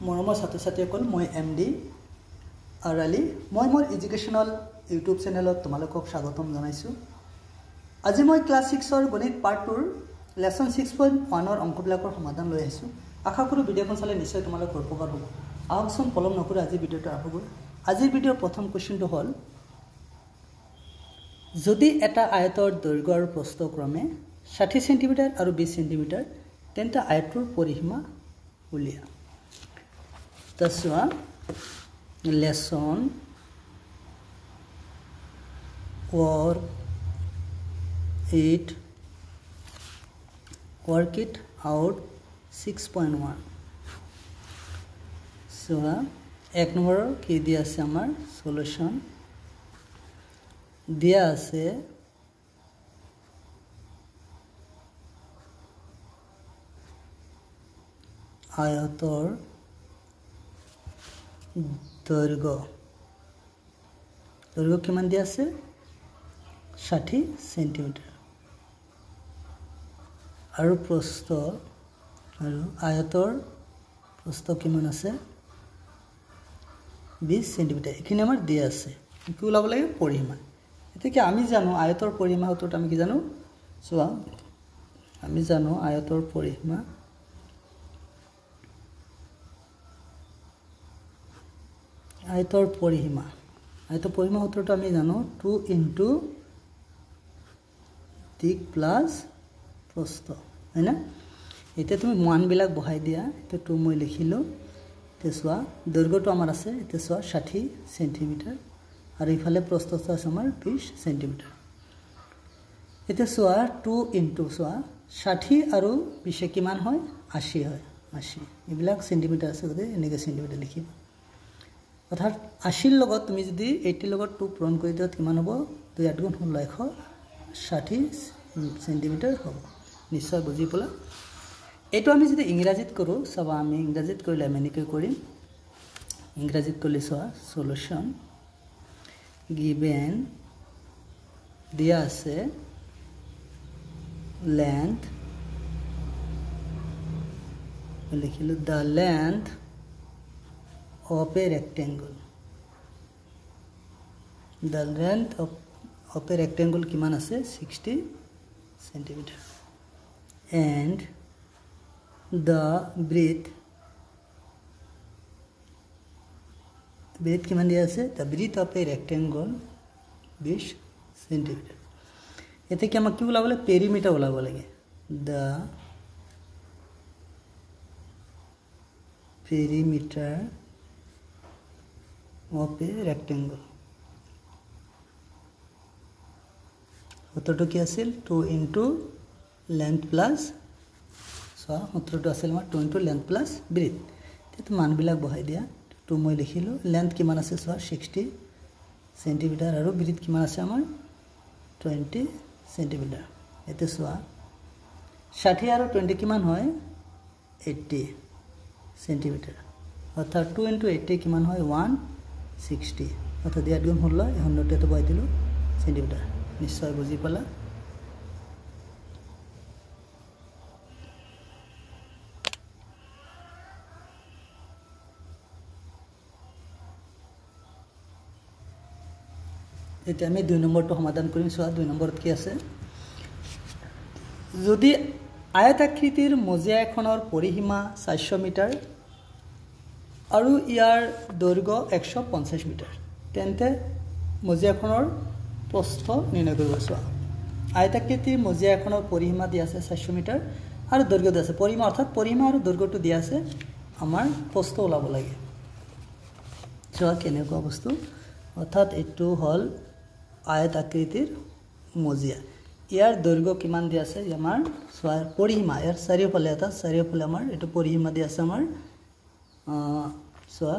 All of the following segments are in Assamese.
মৰমৰ ছাত্ৰ-ছাত্ৰীসকল মই এমডি আৰালি মই মোৰ এডুকেশ্যনাল ইউটিউব চেনেলত তোমালোকক স্বাগতম জনাইছো। আজি মই ক্লাছ 6 ৰ গণিত পাৰ্ট 2 ৰ লেসন 6.1 ৰ অংকবিলাকৰ সমাধান লৈ আহিছো। আশা কৰো ভিডিঅখন চালে নিশ্চয় তোমালোকৰ উপকাৰ হ'ব। আহকচোন পলম নকৰি আজি ভিডিঅটো আৰম্ভ কৰো। আজিৰ ভিডিঅৰ প্ৰথম কোৱেশ্চনটো হ'ল যদি এটা আয়তৰ দৈৰ্ঘ্য আৰু প্ৰস্থ ক্ৰমে 60 সেন্টিমিটাৰ আৰু 20 সেন্টিমিটাৰ তেন্তে আয়তৰ পৰিসীমা উলিয়া। Taswa lesson work it out 6.1 so এক নম্বৰৰ কি দিয়া আছে আমাৰ সলিউশন দিয়া আছে আয়তৰ দৈৰ্ঘ্য কিমান দিয়া আছে 60 সেন্টিমিটাৰ আৰু প্ৰস্থ আৰু আয়তৰ প্ৰস্থ কিমান আছে 20 সেন্টিমিটাৰ এখিনি আমাৰ দিয়া আছে কি ওলাব লাগে পৰিসীমা এতে আমি জানো আয়তৰ পৰিসীমা হতত আমি কি জানো চোৱা আমি জানো আয়তৰ পৰিসীমা আয়তৰ পৰিসীমা সূত্ৰটো আমি জানো 2 into দিক প্লাস প্ৰস্থ হয়না এটা তুমি মান বিলাক বহাই দিয়া এটা 2 মই লিখিলো তে চোৱা দৈৰ্ঘ্যটো আমাৰ আছে এটা চোৱা 60 সেন্টিমিটাৰ আৰু ইফালে প্ৰস্থটো আছে আমাৰ 20 সেন্টিমিটাৰ এটা চোৱা 2 into চোৱা 60 আৰু 20 কিমান হয় 80 হয় 80 এইবিলাক সেন্টিমিটাৰ আছে গতে এনেকে সেন্টিমিটাৰ লিখিবা অৰ্থাৎ 80 লগত তুমি যদি 80 লগত 2 পূৰণ কৰি দিও কিমান হ'ব 2 8 গুণ 160 সেন্টিমিটাৰ হ'ব নিশ্চয় বুজি পলা এটো আমি যদি ইংৰাজীত কৰো সবা আমি ইংৰাজীত কৰিলে আমি কি কৰিম ইংৰাজীত কৰিলে সবা সলিউশন given দিয়া আছে length লিখিলো the length of a rectangle the length of a rectangle কিমান আছে 60 centimeter and the breadth কিমান দিয়া আছে the breadth of a rectangle 20 centimeter এতে কি আমাক কি ওলাব লাগে পেৰিমিটাৰ ওলাব লাগে the perimeter of a rectangle সূত্ৰটো কি আছিল 2 into length plus so সূত্ৰটো আছিল আমাৰ 2 into length plus breadth তেত মান বিলাক বহাই দিয়া 2 মই লিখিলো length কিমান আছে so 60 সেন্টিমিটাৰ আৰু breadth কিমান আছে আমাৰ 20 সেন্টিমিটাৰ এতে সোয়া 60 আৰু 20 কিমান হয় 80 সেন্টিমিটাৰ অৰ্থাৎ 2 into 80 কিমান হয় 160 অর্থাৎ দিয়া গুণ হল 100 তে বহাই দিলো সেন্টিমিটার নিশ্চয় বুজি পালা এতিয়া আমি 2 নম্বৰটো সমাধান কৰিম সোৱা 2 নম্বৰত কি আছে যদি আয়তাকৃতিৰ মজিয়া এখনৰ পৰিসীমা 400 মিটাৰ আৰু ইয়াৰ দৈৰ্ঘ্য 150 মিটাৰ তেন্তে মজিয়াখনৰ প্ৰস্থ নিৰ্ণয় কৰিব সোৱা আয়তাকৃতিৰ মজিয়া এখনৰ পৰিসীমা দিয়া আছে 400 মিটাৰ আৰু দৈৰ্ঘ্য দিয়া আছে পৰিসীমা অৰ্থাৎ পৰিসীমা আৰু দৈৰ্ঘ্যটো দিয়া আছে আমাৰ প্ৰস্থ ওলাব লাগে সোৱা কেনেকুৱা বস্তু অৰ্থাৎ এটো হল আয়তাকৃতিৰ মজিয়া ইয়াৰ দৈৰ্ঘ্য কিমান দিয়া আছে আমাৰ সোৱা পৰিসীমা ইয়াৰ চাৰিওফালে এটা চাৰিওফালে আমাৰ এটো পৰিসীমা দিয়া আছে আমাৰ সোৱা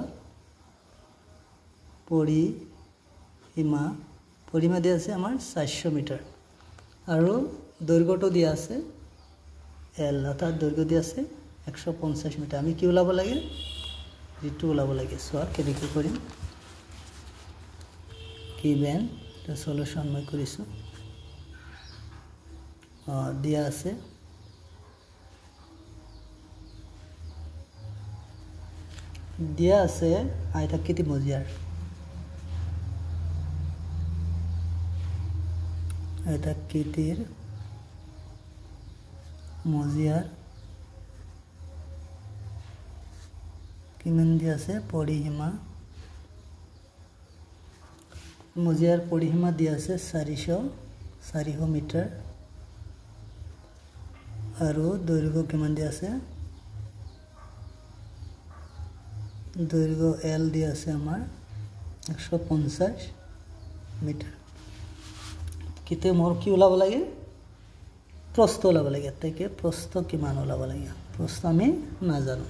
পৰিসীমা দিয়া আছে আমাৰ 400 মিটাৰ আৰু দৈৰ্ঘ্যটো দিয়া আছে L অৰ্থাৎ দৈৰ্ঘ্য দিয়া আছে 150 মিটাৰ আমি কি ওলাব লাগে ঋতু ওলাব লাগে সোৱা কেনেকৈ কৰিম given the solution মই কৰিছো দিয়া আছে দিয়া আছে আয়তাকৃতি মজিয়াৰ আয়তাকৃতিৰ মজিয়াৰ কিমান দিয়া আছে পৰিসীমা মজিয়াৰ পৰিসীমা দিয়া আছে 400 মিটাৰ আৰু দৈৰ্ঘ্য কিমান দিয়া আছে দৈৰ্ঘ্য L দিয়া আছে আমাৰ 150 মিটাৰ কিতে মোৰ কি ওলাব লাগে প্ৰস্থ ওলাব লাগে এতেকে প্ৰস্থ কিমান ওলাব লাগে প্ৰস্থ আমি নাজানো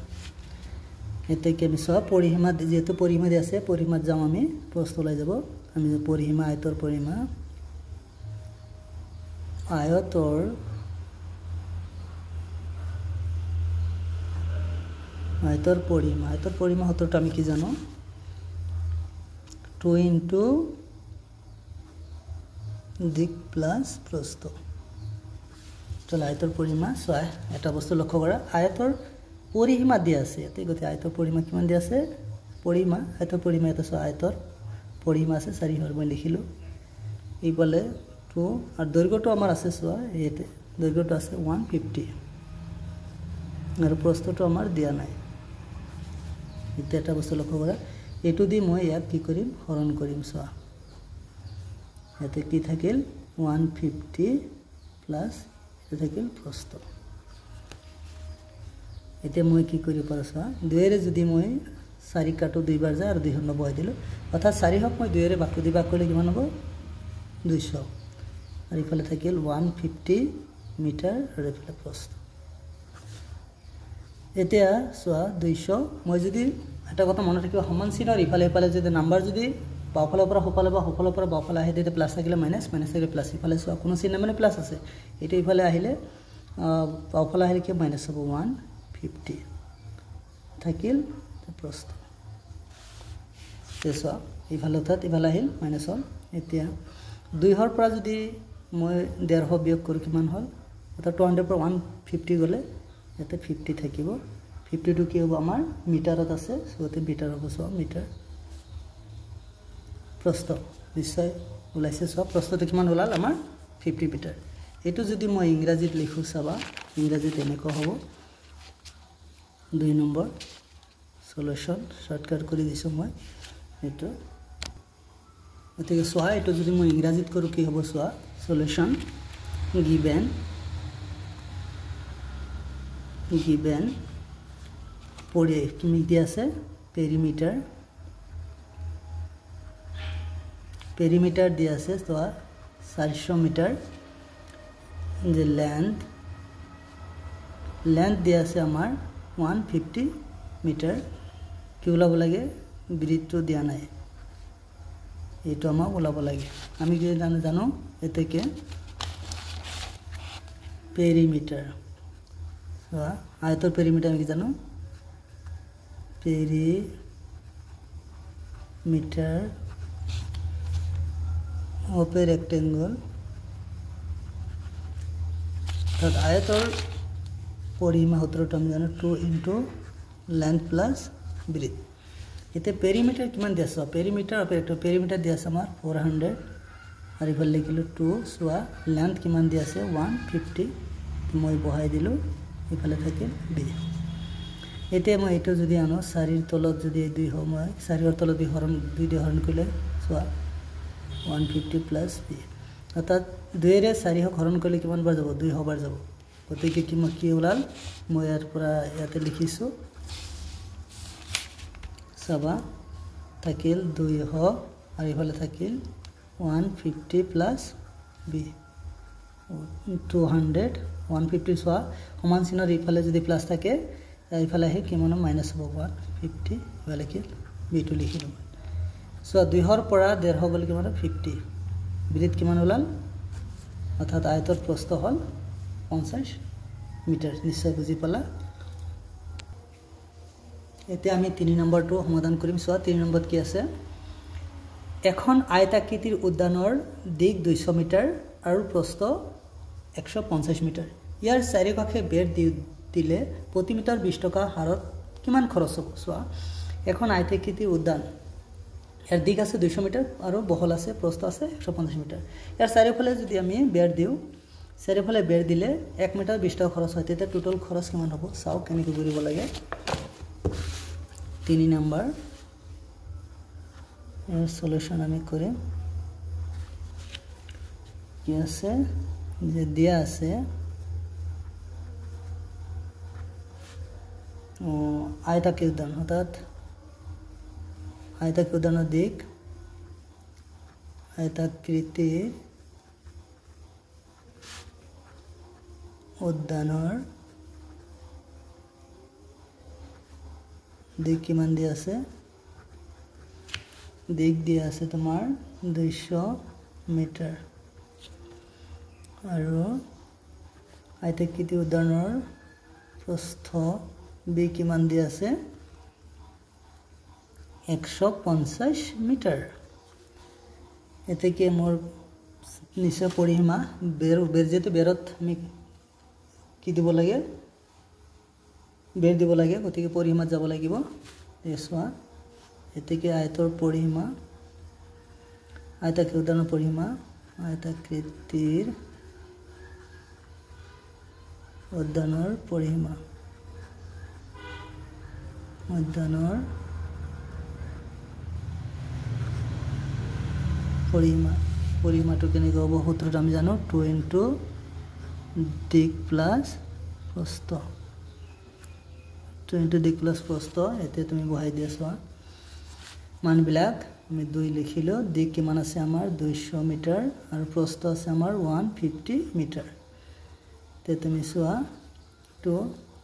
এতেকে আমি সব পৰিসীমা যেহেতু পৰিসীমা দিয়া আছে পৰিসীমাত যাম আমি প্ৰস্থ ওলাই যাব আমি যে পৰিসীমা আয়তৰ পৰিসীমা আয়তৰ পৰিসীমা সূত্ৰটো আমি কি জানো 2 into দিক প্লাস প্ৰস্থ চল আয়তৰ পৰিসীমা সয় এটা বস্তু লক্ষ্য কৰা আয়তৰ পৰিসীমা দিয়া আছে এতে গতি আয়তৰ পৰিসীমা কিমান দিয়া আছে পৰিসীমা আয়তৰ পৰিসীমা এটা সয় আয়তৰ পৰিসীমা আছে 400 মই লিখিলো এইফালে 2 আৰ দৈৰ্ঘ্যটো আমাৰ আছে সয় এতে দৈৰ্ঘ্যটো আছে 150 আৰু প্ৰস্থটো আমাৰ দিয়া নাই এটা এটা বস্তু লক্ষ্য কৰা এটো দি মই ইয়াক কি কৰিম হৰণ কৰিম সয় এতে কি থাকিল 150 প্লাস এটা থাকিল প্ৰস্থ এতে মই কি কৰি পাৰছা দুইৰে যদি মই 4 কাটো দুইবাৰ যায় আৰু 2 বহাই দিলো অৰ্থাৎ 4 হক মই দুইৰে বাকু দিবা কৰিলে কিমান হ'ব 200 আৰু ইফালে থাকিল 150 মিটাৰ আৰু ইফালে প্ৰস্থ এতিয়া সোয়া 200 মই যদি এটা কথা মনত ৰাখিব সমান চিনৰ ইফালে ইফালে যদি নাম্বাৰ যদি বাওফালৰ পৰা সোফালে বা সোফালৰ পৰা বাওফালে আহে তেতিয়া প্লাস থাকিলে মাইনাস মাইনাস থাকিলে প্লাস ইফালে সোয়া কোনো চিন মানে প্লাস আছে এটা ইফালে আহিলে বাওফালে আহিলে কি মাইনাস হ'ব 150 থাকিল প্ৰস্থ তেছা ইফালে অৰ্থাৎ ইফালে আহিল মাইনাস হ'ল এতিয়া 2 হৰ পৰা যদি মই 150 বিয়োগ কৰো কিমান হ'ল অৰ্থাৎ 200 পৰা 150 গলে এতে 50 থাকিব 52 কি হ'ব আমাৰ মিটাৰত আছে সোতে মিটাৰ হ'ব সো মিটাৰ প্ৰস্থ নিশ্চয় ওলাইছে সব প্ৰস্থটো কিমান ওলাল আমাৰ 50 মিটাৰ এটো যদি মই ইংৰাজীত লিখো চাবা ইংৰাজীত এনেকৈ হ'ব 2 নম্বৰ সলিউশন শৰ্টকাট কৰি দিছো মই এটো এতে সোয়া এটো যদি মই ইংৰাজীত কৰো কি হ'ব সোয়া সলিউশন given পড়ে কি দিয়া আছে পেরিমিটার দিয়া আছে তো 400 মিটার যে লেন্থ দিয়া আছে আমার 150 মিটার কি ওলাব লাগে বৃত্ত দিয়া নাই এইটো আমাক ওলাব লাগে আমি কি জানো এতেকে পেরিমিটার আয়তর পেরিমিটার আমি কি জানো perimeter of a rectangle that আয়তর পরিসীমা সূত্রটো আমি জানো 2 into length plus breadth এতে পেরিমিটার কিমান দিয়া আছে পেরিমিটার অপারেটর পেরিমিটার দিয়া আছে আমাৰ 400 আৰু ইফালে লিখিলো 2 সোয়া লেন্থ কিমান দিয়া আছে 150 মই বহাই দিলো ইফালে থাকে b এতে মই এটো যদি আনো 4 এর তলত যদি 2 হয় মই 4 এর তলত 2 হরণ কৰিলে সোয়া 150 plus b অৰ্থাৎ 2 ৰে 4 হক হৰণ কৰিলে কিমান বাৰ যাব 2 হবাৰ যাব গতিকে কি ওলাল মই ইয়াৰ পৰা ইয়াতে লিখিছো সবা থাকিল 2 হ আৰু ইফালে থাকিল 150 plus b 200 150 সোয়া সমান চিনৰ ইফালে যদি প্লাস থাকে ইফালে আহে কিমান মাইনাস হ'ব 150 ইফালে কি b টো লিখিলো সো 2 হৰ পৰা 150 গলে কিমান 50 বৃত্ত কিমান ওলাল অৰ্থাৎ আয়তৰ প্ৰস্থ হ'ল 50 মিটাৰ নিশ্চয় বুজি পালা এতিয়া আমি 3 নম্বৰটো সমাধান কৰিম সো 3 নম্বৰত কি আছে এখন আয়তাকৃতিৰ উদ্যানৰ দিক 200 মিটাৰ আৰু প্ৰস্থ 150 মিটাৰ ইয়াৰ চাৰিকাষে বেৰ দিলে প্ৰতি মিটাৰ 20 টকা হাৰত কিমান খৰচ হ'ব সো এখন আয়তাকৃতি উদ্যান এর দিক আছে 200 মিটার আর বহল আছে প্রস্থ আছে 150 মিটার এর চাৰিওফালে যদি আমি বেৰ দিও চাৰিওফালে বেৰ দিলে 1 মিটাৰ 20 টাকা খৰচ হয় তেতিয়া টোটাল খৰচ কিমান হ'ব চাও কেনেকৈ কৰিব লাগে 3 নম্বৰ এর সলিউশন আমি করি কি আছে যে দিয়া আছে আয়তাকৃতি উদ্যান অর্থাৎ আয়তাকৃতি উদ্যানের দিক আয়তাকৃতি উদ্যানৰ দিক কিমান দিয়া আছে দিক দিয়া আছে তোমাৰ 200 মিটাৰ আৰু আয়তাকৃতি উদ্যানৰ প্ৰস্থ বি কিমান দিয়া আছে 150 মিটাৰ এতে মোৰ নিচে পৰিসীমা বেৰ যেতে বেৰত আমি কি দিব লাগে বেৰ দিব লাগে গতিকে পৰিসীমাত যাব লাগিব এসোৱা এতে আয়তৰ পৰিসীমা আয়তাকৃতি উদ্যানৰ পৰিসীমা আয়তাকৃতিৰ উদ্যানৰ পৰিসীমা উদ্যানৰ পৰিসীমাটো কেনেকৈ হ'ব সূত্ৰটো আমি জানো 2 * দিক প্লাস প্ৰস্থ 2 * দিক প্লাস প্ৰস্থ এতে তুমি বহাই দিয়া চোৱা মানবিলাক আমি 2 লিখিলো দিক কিমান আছে আমাৰ 200 মিটাৰ আৰু প্ৰস্থ আছে আমাৰ 150 মিটাৰ তে তুমি চোৱা 2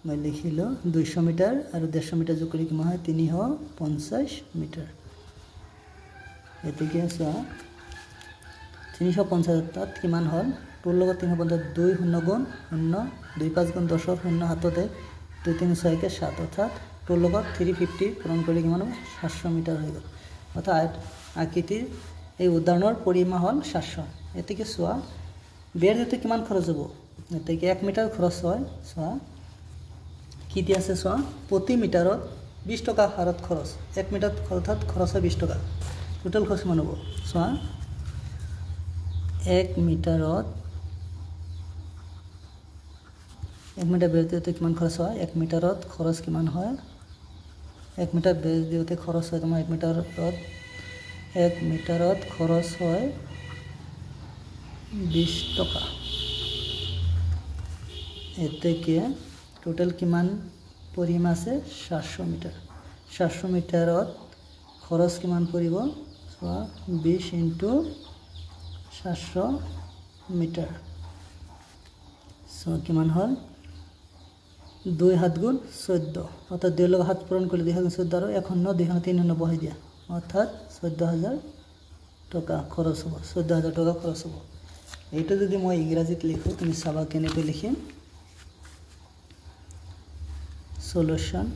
মই লিখিলো 200 মিটাৰ আৰু 150 মিটাৰ যোগ কৰি কিমান হয় 350 মিটাৰ এতে চোৱা 350 তাত কিমান হল তোৰ লগত 350 2 0 গুণ 0 2 5 গুণ 10 0 হাততে 2 3 6 কে 7 অর্থাৎ তোর লগত 350 পূরণ করে কিমান 700 মিটার হয়ে গেল অর্থাৎ আকৃতির এই উদ্যানৰ পৰিসীমা হল 700 এতিকে চোৱা বেৰ দিতে কিমান খৰচ হ'ব এতিকে 1 মিটাৰ খৰচ হয় চোৱা কি দি আছে চোৱা প্ৰতি মিটাৰত 20 টকা হাৰত খৰচ 1 মিটাৰ অৰ্থাৎ খৰচ হয় 20 টকা টোটাল খৰচ কিমান হ'ব চোৱা 1 মিটাৰত 1 মিটাৰ বেৰ দিতে কিমান খৰচ হয় 1 মিটাৰত খৰচ কিমান হয় 1 মিটাৰ বেৰ দিতে খৰচ হয় তোমাৰ 1 মিটাৰত খৰচ হয় 20 টকা এতেকে টোটাল কিমান পৰিসীমা আছে 700 মিটাৰ 700 মিটাৰত খৰচ কিমান পৰিব চোৱা 20 * 700 মিটাৰ সো কিমান হল 2 7 গুণ 14 অর্থাৎ 2 লগ 7 পূরণ করলে 2 গুণ 14 আর 1 0 2 3 0 বহাই দিয়া অর্থাৎ 14000 টাকা খরচ হ'ব 14000 টাকা খরচ হ'ব এইটো যদি মই ইংৰাজীত লিখো তুমি চাবা কেনেকৈ লিখিম সলিউশন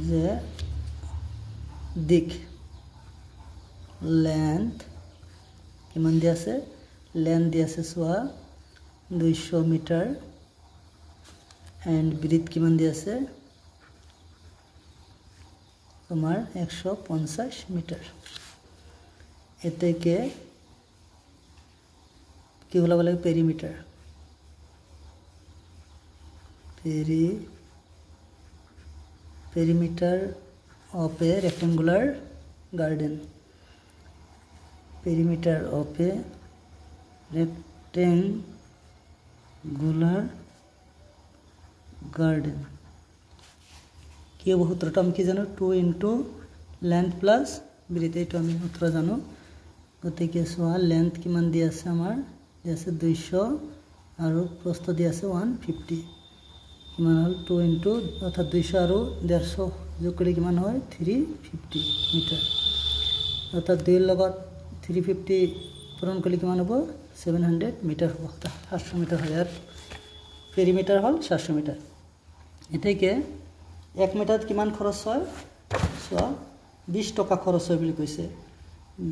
যে দিক লেন্থ কিমান দিয়া আছে লেন্থ দিয়া আছে চোৱা 200 মিটাৰ and ব্রিথ কিমান দিয়া আছে তোমার 150 মিটার এতেকে কি ওলাব লাগে perimeter perimeter of a rectangular garden perimeter of a rectangular garden কি হ'ব সূত্ৰটো আমি কি জানো 2 * length plus width এইটো আমি সূত্ৰ জানো গতিকে সোয়া লেন্থ কিমান দি আছে আমাৰ দি আছে 200 আৰু প্ৰস্থ দি আছে 150 কিমান হল 2 * অৰ্থাৎ 200 আৰু 150 যোগ কৰি কিমান হয় 350 মিটাৰ অৰ্থাৎ 2 লগত 350 পূৰণ কৰিলে কিমান হ'ব 700 মিটাৰ হ'ব 700 মিটাৰ হয় আর পেরিমিটার হল 700 মিটার এতেকে 1 মিটার কিমান খরচ হয় সো 20 টাকা খরচ হয় বুলি কৈছে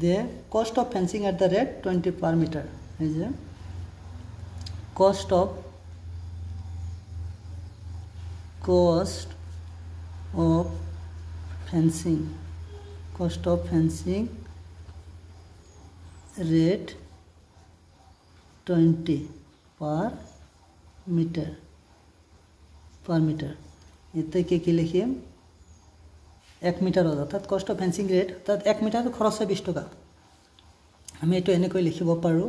the cost of fencing at the rate 20 per meter is a cost of fencing, cost of fencing rate 20 per meter এতে কি লিখিম 1 মিটার অর্থাৎ কষ্ট অফ ফেন্সিং রেট অর্থাৎ 1 মিটার খরচ হয় 20 টাকা আমি এটো এনেকৈ লিখিব পাৰো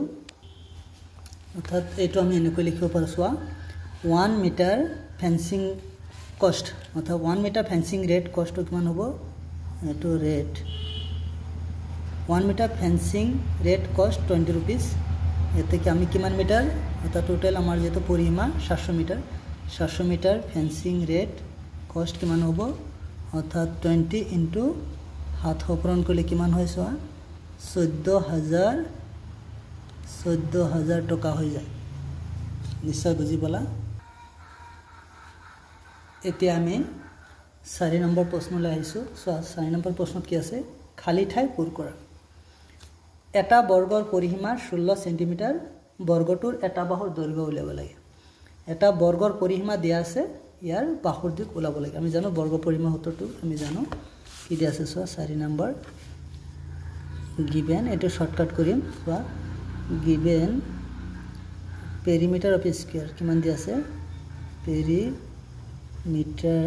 অৰ্থাৎ এটো আমি এনেকৈ লিখিব পাৰো সোয়া 1 মিটার ফেন্সিং কষ্ট অর্থাৎ 1 মিটার ফেন্সিং রেট কষ্ট কিমান হ'ব এটো রেট 1 মিটার ফেন্সিং রেট কষ্ট 20 रुपीस এতে কি আমি কিমান মিটার অর্থাৎ টোটাল আমার যেটো পরিসীমা 700 মিটার ফেন্সিং রেট কষ্ট কিমান হ'ব অর্থাৎ 20 ইনটু হাত হপৰণ কৰিলে কিমান হয় সোয়া 14000 টকা হৈ যায় নিশ্চয় বুজি পালা এতিয়া আমি 4 নম্বৰ প্ৰশ্নলৈ আহিছো সোয়া 4 নম্বৰ প্ৰশ্নত কি আছে খালি ঠাই পূৰ কৰা এটা বৰ্গৰ পৰিসীমা 16 সেন্টিমিটাৰ বৰ্গটোৰ এটা বাহুৰ দৈৰ্ঘ্য উলিয়াব লাগে এটা বৰ্গৰ পৰিসীমা দিয়া আছে ইয়াৰ বাহুৰ দিক ওলাব লাগে আমি জানো বৰ্গ পৰিসীমা সূত্ৰটো আমি জানো কি দিয়া আছে সোয়া 4 নম্বৰ given এটো শৰ্টকাট কৰিম সোয়া given perimeter of a square কিমান দিয়া আছে perimeter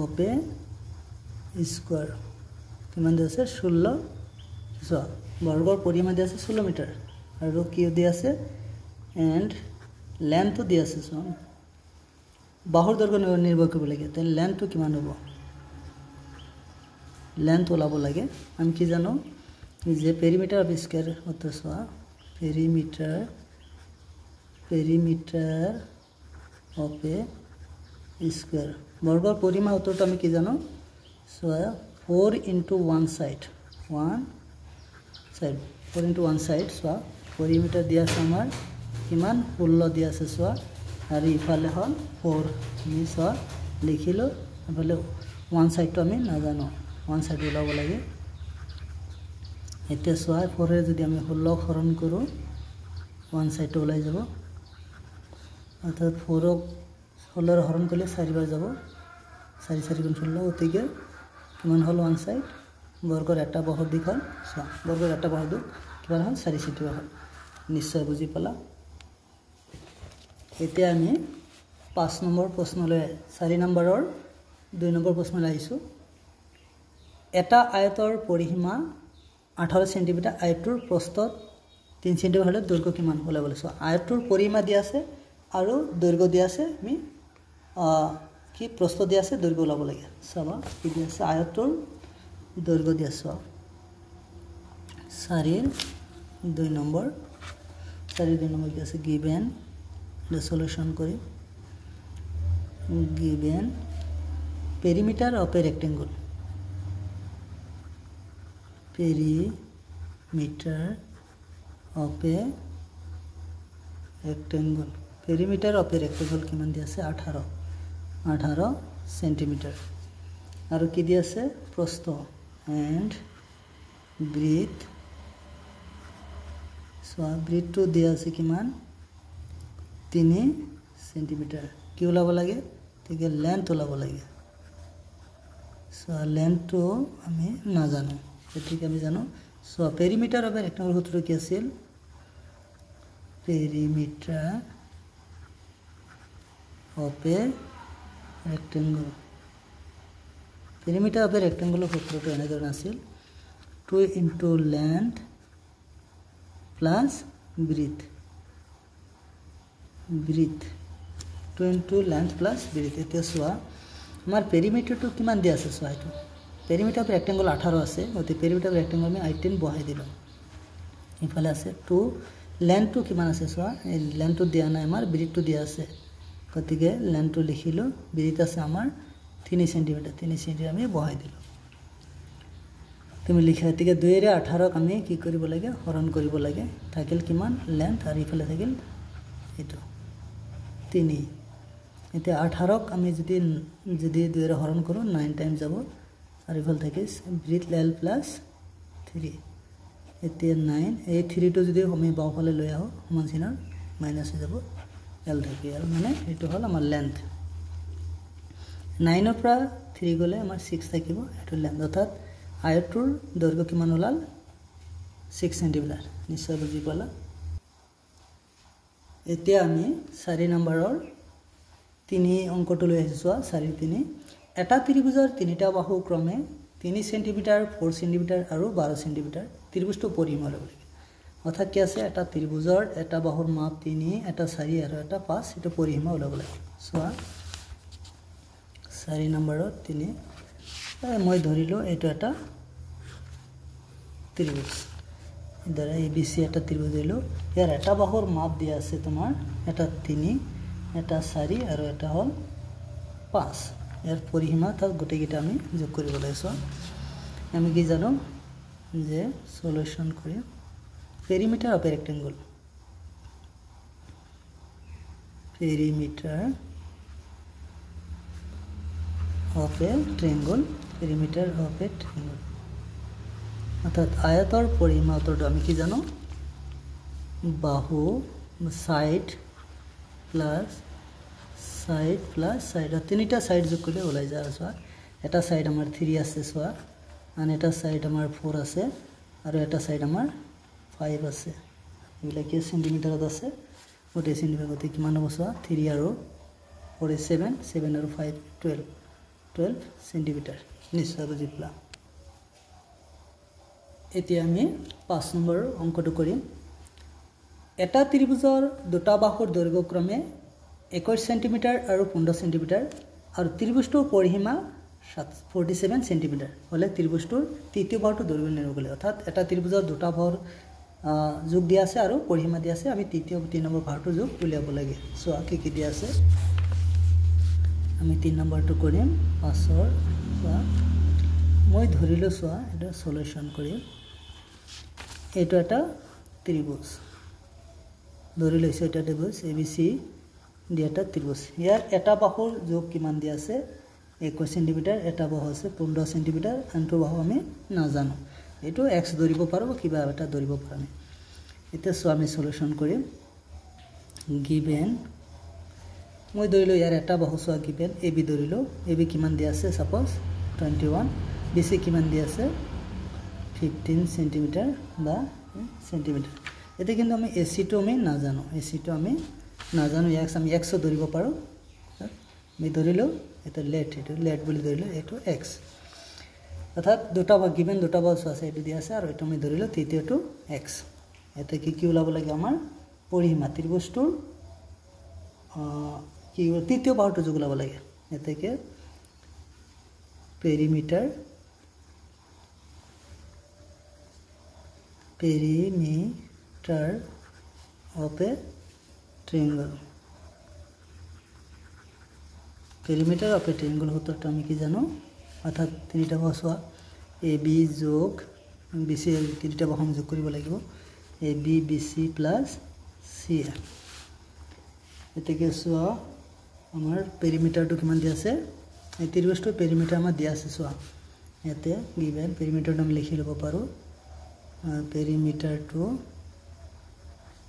of a square কিমান দিয়া আছে 16 সোয়া বৰ্গৰ পৰিসীমা দিয়া আছে 16 মিটাৰ আৰু কি দিয়া আছে and length তো দিয়া আছে সোয়া বাহুৰ দৈৰ্ঘ্য নিৰ্ভৰ কৰিব লাগে তে length তো কিমান হ'ব length ওলাব লাগে আমি কি জানো যে perimeter of a square হতো সোয়া perimeter of a square বৰ্গৰ পৰিসীমা সূত্ৰটো আমি কি জানো সোয়া 4 into one side 4 into one side সোয়া perimeter দিয়া আছে আমাৰ কিমান 16 দিয়া আছে সোয়া আৰু ইফালে হল 4 আমি সোয়া লিখিলো ইফালে one side তো আমি নাজানো one side ওলাব লাগে এতে সোয়া 4 এ যদি আমি 16 হৰণ কৰো one side তো ওলাই যাব অর্থাৎ 4 16 হরণ করলে 4 বার যাব 4 4 গুণ 16 ওতিকে কিমান হল ওয়ান সাইড বৰ্গৰ এটা বাহুৰ দিক হল বৰ্গৰ এটা বাহুৰ দিক কিমান হল 4 সেন্টিমিটাৰ হল নিশ্চয় বুজি পালা এতিয়া আমি 5 নম্বৰ প্ৰশ্নলৈ 4 নম্বৰৰ 2 নম্বৰ প্ৰশ্নলৈ আহিছো এটা আয়তৰ পৰিসীমা 18 সেন্টিমিটাৰ আয়তৰ প্ৰস্থ 3 সেন্টিমিটাৰ হলে দৈৰ্ঘ্য কিমান হলে বলছো আয়তৰ পৰিসীমা দিয়া আছে আৰু দৈৰ্ঘ্য দিয়া আছে আমি কি প্ৰস্থ দিয়া আছে দৈৰ্ঘ্য ওলাব লাগে চাবা কি দিয়া আছে আয়তৰ দৈৰ্ঘ্য দিয়া আছে 4 2 নম্বৰ কি আছে given the solution কৰি given perimeter of a rectangle perimeter of a rectangle perimeter of a rectangle কিমান দিয়া আছে 18 সেন্টিমিটার আৰু কি দিয়া আছে প্ৰস্থ and breadth so breadth to দিয়া আছে কিমান 3 সেন্টিমিটার কি ওলাব লাগে ঠিক length ওলাব লাগে so length to আমি না জানো ঠিক আমি জানো so perimeter of a rectangle সূত্র কি আছিল perimeter of a rectangle perimeter of a rectangle সূত্রটো এনে ধৰণ আছিল 2 into length plus breadth 2 into length plus breadth এতিয়া সোয়া আমাৰ perimeter টো কিমান দিয়া আছে সোয়া এটো perimeter of rectangle 18 আছে ওতে perimeter of rectangle আমি 18 বহাই দিলো ইফালে আছে 2 length টো কিমান আছে সোয়া এই length টো দিয়া নাই আমাৰ breadth টো দিয়া আছে গতিকে length টো লিখিলো breadth আছে আমাৰ 3 সেন্টিমিটাৰ আমি বহাই দিলো তুমি লিখা গতিকে 2 ৰে 18 আমি কি কৰিব লাগে হৰণ কৰিব লাগে থাকিল কিমান length আৰু ইফালে থাকিল এটো 3 এতিয়া 18 আমি যদি 2 ৰে হৰণ কৰো 9 টাইম যাব আৰু ইফালে থাকে breadth l plus 3 এতিয়া 9 এই 3 টো যদি আমি বাওফালে লৈ আহো সমান চিনৰ মাইনাস হৈ যাব l থাকে l মানে এটো হল আমাৰ length 9 ৰ পৰা 3 গলে আমাৰ 6 থাকিব এটো লেন্থ অৰ্থাৎ আয়তটোৰ দৈৰ্ঘ্য কিমান ওলাল 6 সেন্টিমিটাৰ নিশ্চয় বুজি পালা এতিয়া আমি 4 নম্বৰৰ 3 অংকটো লৈ আহিছো 4 3 এটা ত্ৰিভুজৰ তিনিটা বাহু ক্ৰমে 3 সেন্টিমিটাৰ 4 সেন্টিমিটাৰ আৰু 12 সেন্টিমিটাৰ ত্ৰিভুজটো পৰিসীমা ল'ব লাগে অৰ্থাৎ কি আছে এটা ত্ৰিভুজৰ এটা বাহুৰ মাপ 3 এটা 4 আৰু এটা 5 এটা পৰিসীমা ওলাব লাগে সোৱা 4 নম্বৰত 3 মই ধৰিলো এটো এটা ত্ৰিভুজ ইদাৰা ABC এটা ত্ৰিভুজ দিলো ইয়াৰ এটা বাহুৰ মাপ দিয়া আছে তোমাৰ এটা 3 এটা 4 আৰু এটা হল 5 ইয়াৰ পৰিসীমা তাক গোটেইটা আমি যোগ কৰিব লাগিব আমি কি জানো যে সলিউশন কৰিম perimeter of a rectangle perimeter of a triangle perimeter of a triangle অর্থাৎ আয়তর পরিসীমা অতটো আমি কি জানো বাহু সাইড প্লাস সাইড আর তিনটা সাইড যোগ করলে ওলাই যায় সোয়া এটা সাইড আমার 3 আছে সোয়া আর এটা সাইড আমার 4 আছে আর এটা সাইড আমার 5 আছে এগুলা কি সেন্টিমিটারত আছে ওতে সেন্টিমিটারতে কিমান হ'ব সোয়া 3 আৰু 4 7 আৰু 5 12 সেন্টিমিটাৰ নিশ্চয় বুজি পালা এতিয়া আমি 5 নম্বৰৰ অংকটো কৰিম এটা ত্ৰিভুজৰ দুটা বাহুৰ দৈৰ্ঘ্য ক্ৰমে 21 সেন্টিমিটাৰ আৰু 15 সেন্টিমিটাৰ আৰু ত্ৰিভুজটোৰ পৰিসীমা 47 সেন্টিমিটাৰ হলে ত্ৰিভুজটোৰ তৃতীয় বাহুৰ দৈৰ্ঘ্য নিৰ্ণয় কৰিব অৰ্থাৎ এটা ত্ৰিভুজৰ দুটা বাহুৰ যোগ দিয়া আছে আৰু পৰিসীমা দিয়া আছে আমি তৃতীয় 3 নম্বৰ বাহুটো যোগ উলিয়াব লাগে সো কি দিয়া আছে আমি 3 নম্বৰটো কৰিম 5ৰ মই ধৰিলো সোৱা এটা সলিউশন কৰিম এটো এটা ত্ৰিভুজ ধৰি লৈছো এটা ত্ৰিভুজ ABC দিয়াটা ত্ৰিভুজ ইয়াৰ এটা বাহুৰ যোগ কিমান দিয়া আছে 21 সেন্টিমিটাৰ এটা বাহু আছে 15 সেন্টিমিটাৰ আনটো বাহু আমি না জানো এটো x ধৰিব পাৰো কিবা এটা ধৰিব পাৰো এটা সো আমি সলিউশন কৰিম গিভেন মই ধৰিলো ইয়াৰ এটা বাহু সো গিভেন AB ধৰিলো AB কিমান দিয়া আছে সাপোজ 21 BC কিমান দিয়া আছে 15 সেন্টিমিটার বা সেন্টিমিটার এতে কিন্তু আমি AC টো আমি না জানো AC টো আমি না জানো x আমি x ধৰিব পাৰো আমি ধৰিলো এটা লেট বুলি ধৰিলো এটো x অৰ্থাৎ দুটা বা গিভেন দুটা বাহু আছে এটো দিয়া আছে আৰু এটো আমি ধৰিলো তৃতীয়টো x এতে কি ওলাব লাগে আমাৰ পৰিসীমা ত্ৰিভুজটোৰ কি তৃতীয় বাহুটো যোগ ওলাব লাগে এতে কি perimeter of a triangle perimeter of a triangle হতটা আমি কি জানো অর্থাৎ তিনিটা বাহু AB যোগ BC তিনিটা বাহু যোগ কৰিব লাগিব AB BC plus CA এতেকে সোয়া আমাৰ পেৰিমিটাৰটো কিমান দিয়া আছে এই ত্ৰিভুজটোৰ পেৰিমিটাৰ আমাৰ দিয়া আছে সোয়া এতে গিভেন পেৰিমিটাৰটো আমি লিখি লব পাৰো পেৰিমিটাৰটো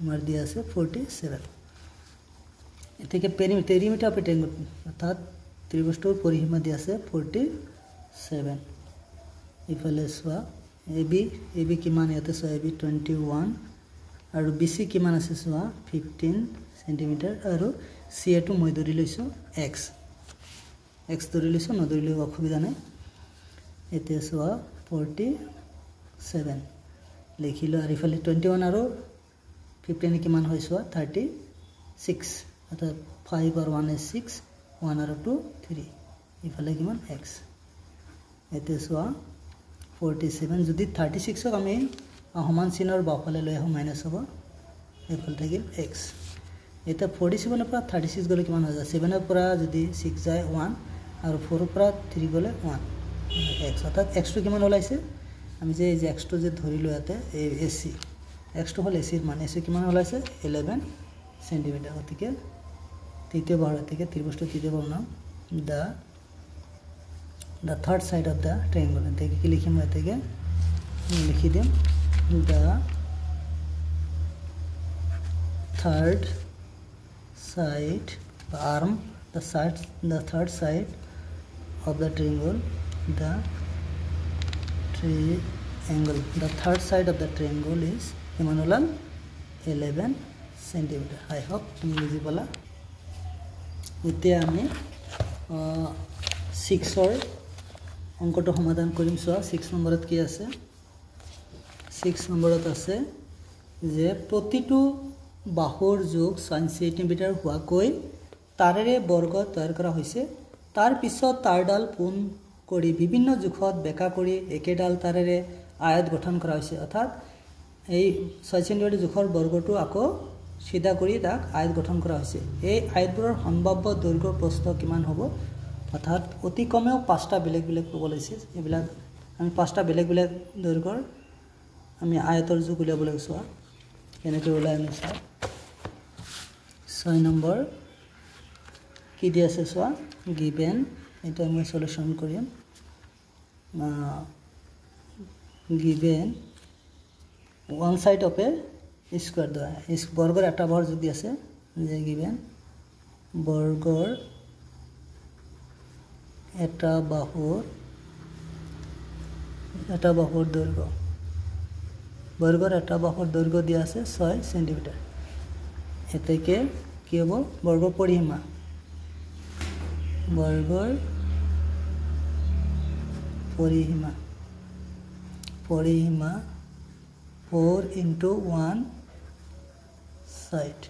আমাৰ দিয়া আছে 47 এতেকে পেৰিমিটাৰ অফ এ ট্ৰায়াঙ্গল অৰ্থাৎ ত্ৰিভুজটোৰ পৰিসীমা দিয়া আছে 47 ইফালে সোয়া AB কিমান ইয়াতে সোয়া AB 21 আৰু BC কিমান আছে সোয়া 15 সেন্টিমিটাৰ আৰু CA টো মই ধৰি লৈছো x ধৰি লৈছো নধৰিলে অসুবিধা নাই এতে সোয়া 47 লিখিলো আৰু ইফালে 21 আৰু 15 কিমান হয় সোয়া 36 অৰ্থাৎ 5 আৰু 1 is 6 1 আৰু 2 3 ইফালে কিমান x এতে সোয়া 47 যদি 36 ক আমি সমান চিনৰ বাওফালে লৈ আহো মাইনাস হ'ব ইফালে থাকিল x এটা 47 পৰা 36 গলে কিমান হৈ যায় 7 পৰা যদি 6 যায় 1 আৰু 4 পৰা 3 গলে 1 x অৰ্থাৎ x টো কিমান ওলাইছে আমি যে x টো যে ধৰিলো ইয়াতে AC x টো হল AC এর মান AC কিমান ওলাইছে 11 সেন্টিমিটার অতিকে তৃতীয় বাহু থেকে ত্রিভুজটো তৃতীয় বাহু নাম the third side of the triangle এতে কি লিখিম এতেকে লিখি দিম the third side arm the third side of the triangle, the third side of the triangle is কিমান ওলাল 11 cm. I hope তুমি বুজি পালা. এতিয়া আমি 6ৰ অংকটো সমাধান কৰিম. চোৱা 6 নম্বৰত কি আছে. 6 নম্বৰত আছে যে প্ৰতিটো বাহুৰ যোগ 6 সেন্টিমিটাৰ হোৱাকৈ তাৰেৰে বৰ্গ তৈয়াৰ কৰা হৈছে. তাৰ পিছত তাৰডাল পোন কৰি বিভিন্ন জোখত বেকা কৰি একেডাল তাৰেৰে আয়ত গঠন কৰা হৈছে. অৰ্থাৎ এই 6 সেন্টিমিটাৰ জোখৰ বৰ্গটো আকৌ সিধা কৰি তাক আয়ত গঠন কৰা হৈছে. এই আয়তবোৰৰ সম্ভাব্য দৈৰ্ঘ্য প্ৰস্থ কিমান হ'ব. অৰ্থাৎ অতি কমেও 5টা বেলেগ বেলেগ ক'ব লাগিছে. এইবিলাক আমি 5টা বেলেগ বেলেগ দৈৰ্ঘ্যৰ আমি আয়তৰ জোখ উলিয়াব লাগিব. চোৱা কেনেকৈ ওলাই আমি চাওঁ. 6 নম্বৰ কি দি আছে চোৱা গিভেন. এটা আমি সলিউশন কৰিম. Given one side of A square দেওয়া বর্গর একটা বাহুর যোগ দিয়ে আছে যে গিভেন বর্গর এটা বাহুর দৈর্ঘ্য বর্গর একটা বাহুর দৈর্ঘ্য দিয়ে আছে 6 সেন্টিমিটার. এ থেকে কি হবো বর্গ পরিসীমা বর্গর পরিসীমা 4 into 1 side.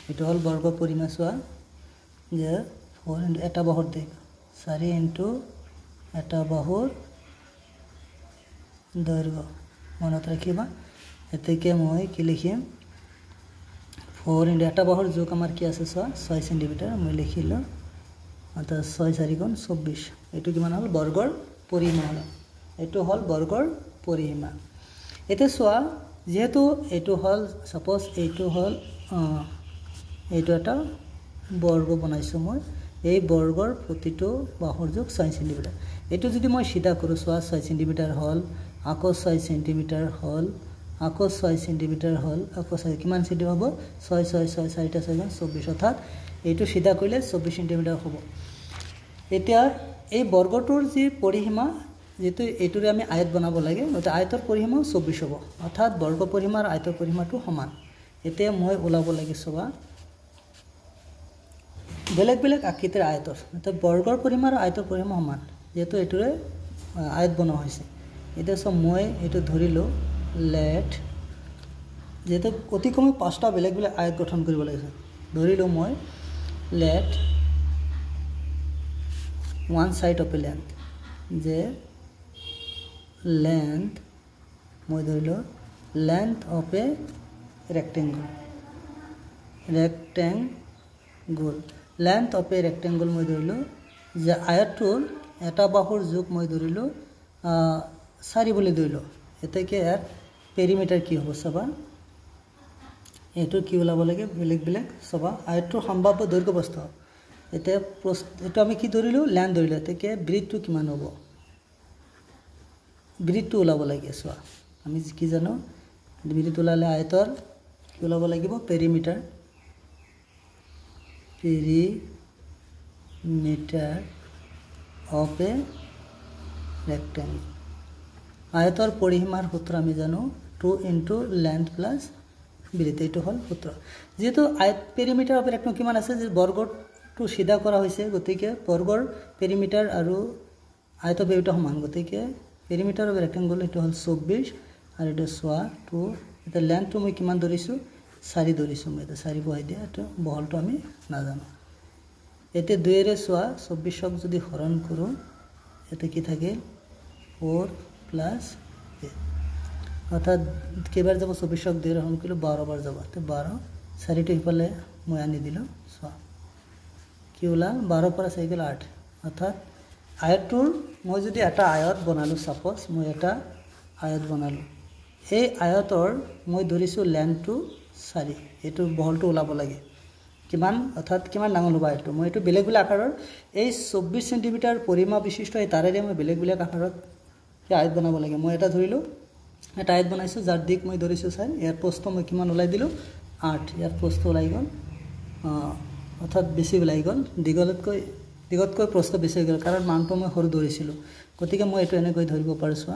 এটা হল বর্গ পরিসীমা. চোৱা যে 4 into এটা বাহুর দিক 4 into এটা বাহুর দৈর্ঘ্য মনত রাখিবা. এতেকে মই কি লিখিম 4 into এটা বাহুর যোগ আমার কি আছে চোৱা 6 সেন্টিমিটাৰ মই লিখিলো. অৰ্থাৎ 6 4 গুণ 24. এটু কিমান হল বৰ্গৰ পৰিসীমা হল. এটু হল বৰ্গৰ পৰিসীমা. এতে চোৱা যেহেতু এইটো হল সাপোজ এইটো হল এইটো এটা বৰ্গ বনাইছো মই. এই বৰ্গৰ প্ৰতিটো বাহুৰ যোগ 6 সেন্টিমিটাৰ. এইটো যদি মই সিধা কৰো চোৱা 6 সেন্টিমিটার হল আকৌ 6 সেন্টিমিটার হল আকৌ 6 সেন্টিমিটার হল আকৌ 6 কিমান সেন্টিমিটার হ'ব 6 6 6 4টা 6 24. অর্থাৎ এইটো সিধা কৰিলে 24 সেন্টিমিটাৰ হ'ব. এতিয়া এই বৰ্গটোৰ যি পৰিসীমা যেহেতু এইটোৰে আমি আয়ত বনাব লাগে গতিকে আয়তৰ পৰিসীমা 24 হ'ব. অৰ্থাৎ বৰ্গ পৰিসীমা আৰু আয়তৰ পৰিসীমাটো সমান. এতিয়া মই ওলাব লাগে চোৱা বেলেগ বেলেগ আকৃতিৰ আয়তৰ. অৰ্থাৎ বৰ্গৰ পৰিসীমা আৰু আয়তৰ পৰিসীমা সমান যেহেতু এইটোৰে আয়ত বনোৱা হৈছে. এতিয়া চোৱা মই এইটো ধৰিলো লেট যেহেতু অতি কমেও 5টা বেলেগ বেলেগ আয়ত গঠন কৰিব লাগিছে. ধৰিলো মই let one side of a length যে length মই ধৰিলো length of a rectangle length of a rectangle মই ধৰিলো যে আয়তটোৰ এটা বাহুৰ যোগ মই ধৰিলো 4 বুলি ধৰিলো. এতেকে ইয়াৰ পেৰিমিটাৰ কি হ'ব চাবা এটো কি ওলাব লাগে বেলেগ বেলেগ চাবা আয়তটোৰ সম্ভাব্য দৈৰ্ঘ্য প্ৰস্থ. এটা এটা আমি কি ধৰিলো লেন্থ ধৰিলো. এতেকে ব্ৰিথটো কিমান হ'ব ব্ৰিথটো ওলাব লাগে. চোৱা আমি কি জানো ব্ৰিথ ওলালে আয়তৰ কি ওলাব লাগিব পেৰিমিটাৰ অফ এ ৰেক্টেঙ্গল. আয়তৰ পৰিসীমাৰ সূত্ৰ আমি জানো 2 into length plus ব্ৰিথ. এইটো হল সূত্ৰ. যেহেতু আয়ত পেৰিমিটাৰ অফ এ ৰেক্টেঙ্গল কিমান আছে যে বৰ্গটো সিধা কৰা হৈছে গতিকে বৰ্গৰ পেৰিমিটাৰ আৰু আয়তৰ পেৰিমিটাৰ সমান. গতিকে পেৰিমিটাৰ অফ ৰেক্টেঙ্গল এটো হল 24 আৰু এটো সোয়া 2. এটা লেন্থটো মই কিমান ধৰিছো 4 ধৰিছো. মই এটা 4 বহাই দিয়া. এটো বহলটো আমি নাজানো. এতে 2 এৰে সোয়া 24ক যদি হৰণ কৰো এতে কি থাকে 4 প্লাস অৰ্থাৎ কেবাৰ যাব 24ক 2 হৰণ কৰিলে 12 বাৰ যাব. তে 12 4টো ইফালে মই আনি দিলো. সোয়া কি ওলাল 12 পৰা 4 গ'ল 8. অৰ্থাৎ আয়তটোৰ মই যদি এটা আয়ত বনালো সাপোজ মই এটা আয়ত বনালো এই আয়তৰ মই ধৰিছো লেন্থটো 4 এটো বহলটো ওলাব লাগে কিমান অৰ্থাৎ কিমান ডাঙৰ হ'ব আয়তটো. মই এটো বেলেগ বেলেগ আকাৰৰ এই 24 সেন্টিমিটাৰ পৰিমাপ বিশিষ্ট এই তাৰেৰে মই বেলেগ বেলেগ আকাৰত কি আয়ত বনাব লাগে. মই এটা ধৰিলো এটা আয়ত বনাইছো যাৰ দিক মই ধৰিছো 4 ইয়াৰ প্ৰস্থ মই কিমান ওলাই দিলো 8. ইয়াৰ প্ৰস্থ ওলাই গ'ল অৰ্থাৎ বেছি ওলাই গ'ল দীঘলতকৈ দীঘতকৈ প্ৰস্থ বেছি হৈ গ'ল কাৰণ মানটো মই সৰু ধৰিছিলোঁ গতিকে মই এইটো এনেকৈ ধৰিব পাৰিছোঁ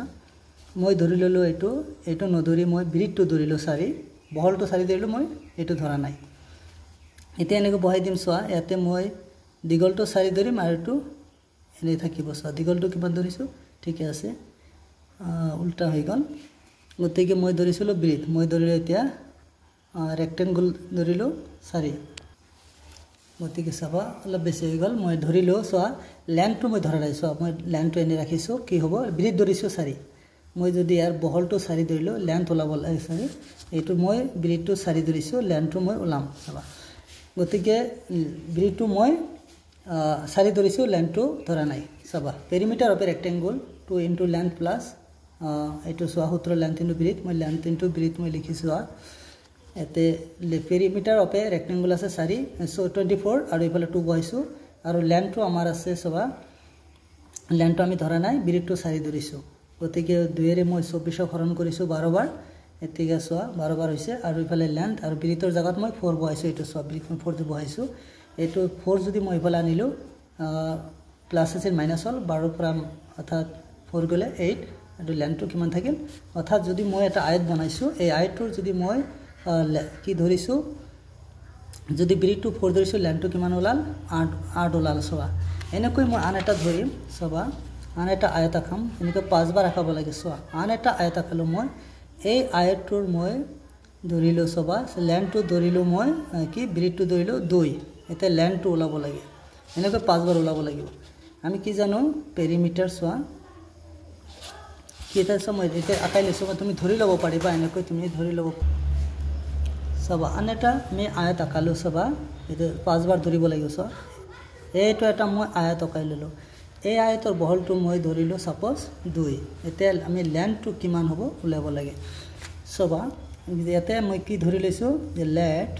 মই ধৰি ল'লোঁ এইটো নধৰি মই ব্ৰিথটো ধৰিলোঁ 4 বহলটো 4 ধৰিলোঁ মই এইটো ধৰা নাই এতিয়া এনেকৈ বহাই দিম চোৱা ইয়াতে মই দীঘলটো 4 ধৰিম আৰু এইটো এনে থাকিব চোৱা দীঘলটো কিমান ধৰিছোঁ ঠিকে আছে উল্টা হৈ গ'ল গতিকে মই ধৰিছিলোঁ ব্ৰিথ মই ধৰিলোঁ এতিয়া ৰেক্টেংগল ধৰিলোঁ 4 গতিকে চাবা অলপ বেছি হৈ গ'ল মই ধৰিলোঁ চোৱা লেন্থটো মই ধৰা নাই চোৱা মই লেন্থটো এনে ৰাখিছোঁ কি হ'ব ব্ৰিথ ধৰিছোঁ 4 মই যদি ইয়াৰ বহলটো 4 ধৰিলোঁ লেন্থ ওলাব লাগে 4 এইটো মই ব্ৰিথটো 4 ধৰিছোঁ লেন্থটো মই ওলাম চাবা গতিকে ব্ৰিথটো মই 4 ধৰিছোঁ লেন্থটো ধৰা নাই চাবা perimeter of a rectangle 2 into length plus এইটো চোৱা সূত্ৰ লেন্থ ইনটু ব্ৰিথ মই লেন্থ ইনটু ব্ৰিথ মই লিখিছোঁ এতে পেৰিমিটাৰ অফ এ ৰেক্টেংগল আছে 4 সো 24 আৰু ইফালে 2 বহাইছোঁ আৰু লেন্থটো আমাৰ আছে চাবা লেন্থটো আমি ধৰা নাই ব্ৰিথটো 4 ধৰিছোঁ গতিকে 2 এৰে মই 24 হৰণ কৰিছোঁ 12 বাৰ এতিকে চোৱা 12 বাৰ হৈছে আৰু ইফালে লেন্থ আৰু ব্ৰিথৰ জাগাত মই 4 বহাইছোঁ এইটো চোৱা ব্ৰিথ মই 4 বহাইছোঁ এইটো 4 যদি মই ইফালে আনিলোঁ প্লাস আছিল মাইনাস হল 12 পৰা অৰ্থাৎ 4 গলে 8 আৰু লেন্থটো কিমান থাকিল অৰ্থাৎ যদি মই এটা আয়ত বনাইছোঁ এই আয়তটোৰ যদি মই কি ধৰিছোঁ যদি ব্ৰিথটো 4 ধৰিছোঁ লেন্থটো কিমান ওলাল 8 ওলাল চোৱা এনেকৈ মই আন এটা ধৰিম চবা আন এটা আয়ত আঁকাম এনেকৈ 5 বাৰ আঁকাব লাগে চোৱা আন এটা আয়ত আঁকালোঁ মই এই আয়তটোৰ মই ধৰিলোঁ চবা লেন্থটো ধৰিলোঁ মই কি ব্ৰিথটো ধৰিলোঁ 2 এতিয়া লেন্থটো ওলাব লাগে এনেকৈ 5 বাৰ ওলাব লাগিব আমি কি জানো পেৰিমিটাৰ চোৱা কি এটা সময় এতিয়া আঁকাই লৈছোঁ তুমি ধৰি ল'ব পাৰিবা এনেকৈ তুমি ধৰি ল'ব সবা আন এটা আমি আয়ত আঁকালোঁ সবা এটা 5 বাৰ ধৰিব লাগিব চোৱা এইটো এটা মই আয়ত আঁকাই ল'লোঁ এই আয়তৰ বহলটো মই ধৰিলোঁ সাপোজ 2 এতিয়া আমি লেন্থটো কিমান হ'ব উলাব লাগে সবা ইয়াতে মই কি ধৰি লৈছোঁ যে লেট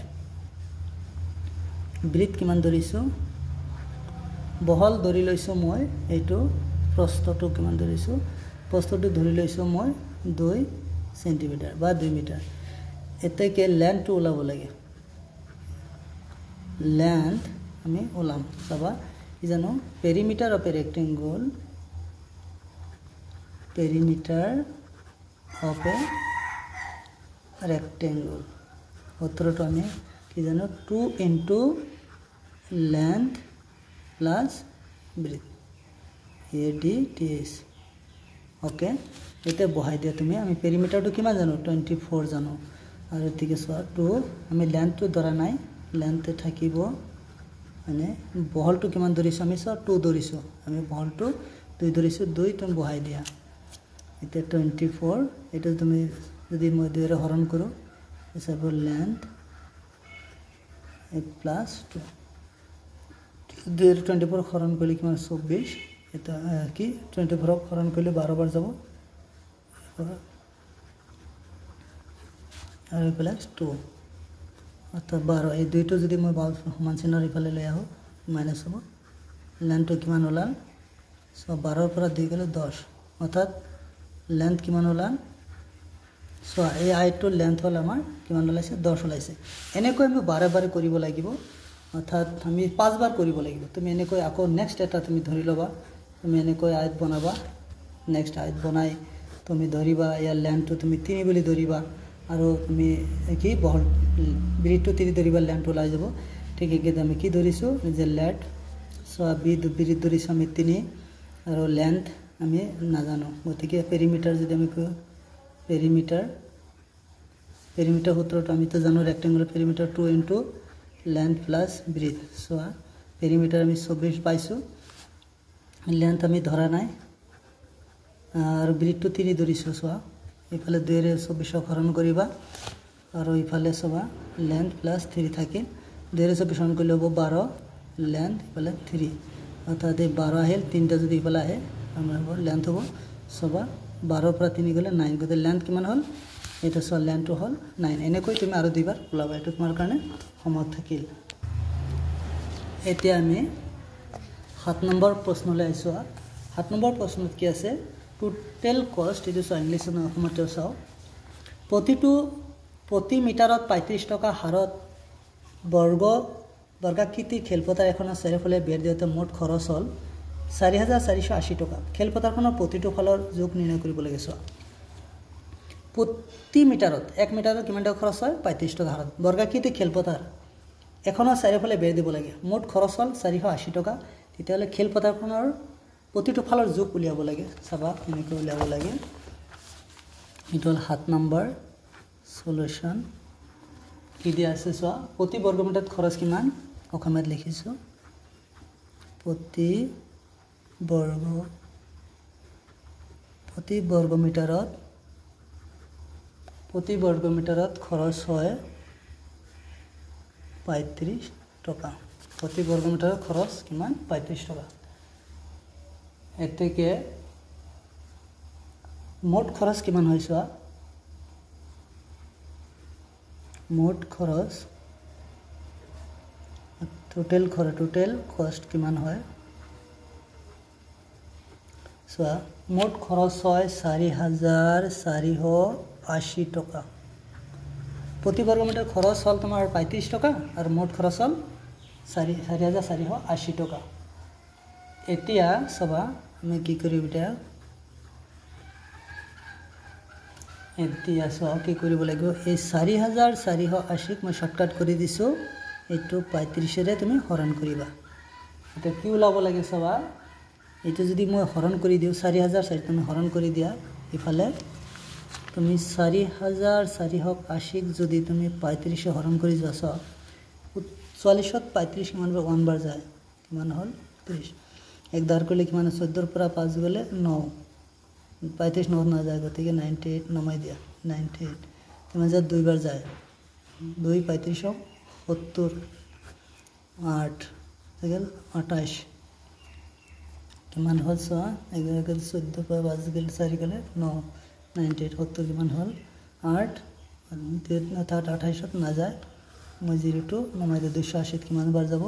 ব্ৰিথ কিমান ধৰিছোঁ বহল ধৰি লৈছোঁ মই এইটো প্ৰস্থটো কিমান ধৰিছোঁ প্ৰস্থটো ধৰি লৈছোঁ মই 2 সেন্টিমিটাৰ বা 2 মিটাৰ এতেকে লেন্থটো ওলাব লাগে লেন্থ আমি ওলাম চাবা কি জানো perimeter of a rectangle perimeter of a rectangle সূত্ৰটো আমি কি জানো 2 into length plus breadth ADTS okay এটা বহাই দিয়া তুমি আমি পেরিমিটারটো কিমান জানো 24 জানো আৰু এতিকে সোয়া 2 আমি লেন্থটো ধৰা নাই লেন্থ থাকিব মানে বহলটো কিমান ধৰিছো আমি সোয়া 2 ধৰিছো আমি বহলটো 2 ধৰিছো 2 তুমি বহাই দিয়া এটা 24 এটা তুমি যদি মই 2 এৰে হৰণ কৰো হিসাব লেন্থ 8 প্লাস 2 24 হরণ করলে কি মানে 24 এটা কি 24 হরণ করলে 12 বার যাব আর প্লাস 2 অর্থাৎ 12 এই দুইটো যদি মই সমান চিহ্নৰ ইফালে লৈ আহো মাইনাস হ'ব লেন্থটো কিমান ওলাল সো 12 পৰা 2 গলে 10 অৰ্থাৎ লেন্থ কিমান ওলাল সো এই আইটো লেন্থ হল আমাৰ কিমান ওলাইছে 10 ওলাইছে এনেকৈ আমি বাৰে বাৰে কৰিব লাগিব অৰ্থাৎ আমি 5 বাৰ কৰিব লাগিব তুমি এনেকৈ আকৌ নেক্সট এটা তুমি ধৰি লবা তুমি এনেকৈ আয়ত বনাবা নেক্সট আয়ত বনাই তুমি ধৰিবা ইয়াৰ লেন্থটো তুমি 3 বুলি ধৰিবা আৰু তুমি কি বহল ব্ৰিথটো 3 ধৰিবা লেন্থ ওলাই যাব ঠিক একেদৰে আমি কি ধৰিছো যে লেট সো ব্ৰিথ ধৰিছো আমি 3 আৰু লেন্থ আমি নাজানো গতিকে পেৰিমিটাৰ যদি আমি পেৰিমিটাৰ সূত্ৰটো আমি তো জানো rectangular perimeter 2 into length plus breadth so perimeter আমি 24 পাইছো length আমি ধৰা নাই আৰু breadth তো 3 ধৰিছো so ইফালে 2 ৰে 24 হৰণ কৰিবা আৰু ইফালে সবা length plus 3 থাকে 2 ৰে 24 হৰণ কৰিলে হ'ব 12 length ইফালে 3 অৰ্থাৎ 12 আহিল 3টা যদি ইফালে আহে আমাৰ হ'ব length হ'ব সবা 12 পৰা 3 গলে 9 গতে length কিমান হল এটা সল লেন্থটো হল 9 এনেকৈ তুমি আৰু দুইবাৰ ওলাবা এটো তোমাৰ কাৰণে সময় থাকিল এতিয়া আমি 7 নম্বৰ প্ৰশ্নলৈ আইছো 7 নম্বৰ প্ৰশ্নত কি আছে টোটাল কষ্ট ইটো ইংলিছত অসমতে চাও প্ৰতি মিটাৰত 35 টকা হাৰত বৰ্গ বৰ্গাকৃতি খেলপথাৰ এখনৰ চাৰিওফালে বেৰ দিওঁতে মুঠ খৰচ হ'ল ৪,৪৮০ টকা। খেলপথাৰখনৰ প্ৰতিটো ফালৰ যোগ নিৰ্ণয় কৰিব লাগে। চোৱা প্ৰতি মিটাৰত 1 মিটাৰত কিমান টকা খৰচ হয় ৩৫ টকা হাৰত। বৰ্গাকৃতি খেলপথাৰ এখনৰ চাৰিওফালে বেৰ দিব লাগে, মুঠ খৰচ হ'ল ৪৮০ টকা। তেতিয়াহ'লে খেলপথাৰখনৰ প্ৰতিটো ফালৰ যোগ উলিয়াব লাগে। চাবা এনেকৈ উলিয়াব লাগে। এইটো হ'ল ৭ নম্বৰ সলিউশন। কি দিয়া আছে চোৱা, প্ৰতি বৰ্গমিটাৰত খৰচ কিমান অসমীয়াত লিখিছোঁ। প্ৰতি বৰ্গমিটাৰত খৰচ হয় ৩৫ টকা। প্ৰতি বৰ্গমিটাৰত খৰচ কিমান ৩৫ টকা। এতেকে মোট খৰচ কিমান হয় চোৱা, মোট খৰচ টোটেল কষ্ট কিমান হয় চোৱা। মোট খৰচ হয় ৪,৪৮০ টকা। প্ৰতি বৰ্গমিটাৰ খৰচ হ'ল তোমাৰ ৩৫ টকা আৰু মোট খৰচ হ'ল ৪,৪৮০ টকা। এতিয়া চাবা আমি কি কৰিম এতিয়া চোৱা কি কৰিব লাগিব। এই ৪,৪৮০ক মই শৰ্টকাট কৰি দিছোঁ, এইটো ৩৫ৰে তুমি হৰণ কৰিবা। এতিয়া কি ওলাব লাগে চাবা, এইটো যদি মই হৰণ কৰি দিওঁ ৪,৪০০ তুমি হৰণ কৰি দিয়া, ইফালে তুমি ৪,৪৮০ক যদি তুমি ৩৫ হৰণ কৰি যোৱা, চোৱা ৪৪ত ৩৫ কিমান বাৰ 1 বাৰ যায়, কিমান হ'ল ৩০। ১ ধাৰ কৰিলে কিমান ১৪ৰ পৰা ৫ গ'লে ৯, ৩৫ ৯ নাযায়, গতিকে ৯৮ নমাই দিয়া। ৯৮ কিমান যায় 2 বাৰ যায়, 2 ৩৫ ৭০ 8 গ'ল ২৮ কিমান হ'ল চোৱা। ১১ গ'ল ১৪ পৰা ৫ গ'ল ৪ গ'লে ৯, ৯৮ ৭০ কিমান হ'ল ৮ ২৮ত নাযায়, মই 0টো নমাই দিওঁ। ২৮০ কিমান বাৰ যাব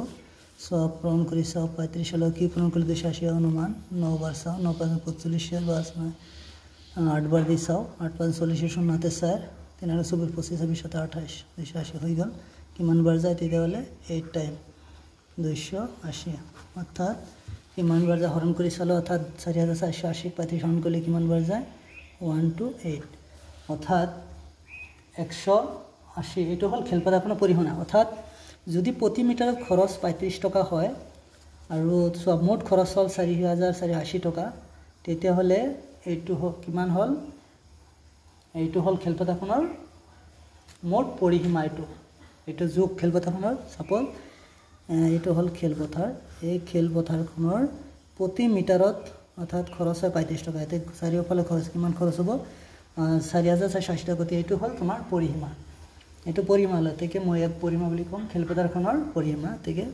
চোৱা, পূৰণ কৰি চাওঁ ৩৫ হ'লেও কি পূৰণ কৰি ২৮০ অনুমান ৯ বাৰ চাওঁ, ৯ ৫ ৪৫ বাৰ 8 বাৰ দি চাওঁ, ৮ ৫ ৪০ শূন্যতে ৪ ৩ আৰু ২৪ ২৫ ২৬ ২৮ ২৮০ হৈ গ'ল। কিমান বাৰ যায় তেতিয়াহ'লে 8 টাইম ২৮০, অৰ্থাৎ কিমান বাৰ যায় হৰণ কৰি চালোঁ, অৰ্থাৎ ৪,৪৮০ ৩৫ হৰণ কৰিলে কিমান বাৰ যায় 1 to 8, অৰ্থাৎ ১৮০। এইটো হ'ল খেলপথাৰখনৰ পৰিসীমা। অৰ্থাৎ যদি প্ৰতি মিটাৰত খৰচ ৩৫ টকা হয় আৰু চোৱা মুঠ খৰচ হ'ল ৪,৪৮০ টকা, তেতিয়াহ'লে এইটো কিমান হ'ল, এইটো হ'ল খেলপথাৰখনৰ মুঠ পৰিসীমা। এইটো যোগ খেলপথাৰখনৰ। ছাপ'জ এইটো হ'ল খেলপথাৰ, এই খেলপথাৰখনৰ প্ৰতি মিটাৰত অৰ্থাৎ খৰচ হয় ৩৫ টকা। এতিয়া চাৰিওফালে খৰচ কিমান খৰচ হ'ব ৪,৪৮০ টকা, গতিকে এইটো হ'ল তোমাৰ পৰিসীমা। এইটো পৰিসীমা হ'ল, গতিকে মই ইয়াক পৰিসীমা বুলি ক'ম, খেলপথাৰখনৰ পৰিসীমা। গতিকে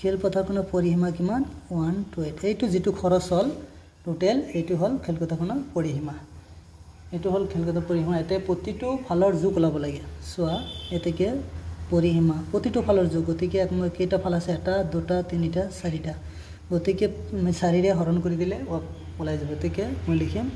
খেলপথাৰখনৰ পৰিসীমা কিমান 1 to 8। এইটো যিটো খৰচ হ'ল টোটেল, এইটো হ'ল খেলপথাৰখনৰ পৰিসীমা। এইটো হ'ল খেলপথাৰৰ পৰিসীমা। এতিয়া প্ৰতিটো ফালৰ যোগ ওলাব লাগে। চোৱা এতেকে পৰিসীমা প্ৰতিটো ফালৰ যোগ, গতিকে কেইটা ফাল আছে 1 2 3 4টা, গতিকে 4ৰে হৰণ কৰি দিলে ওলাই যাব। গতিকে মই লিখিম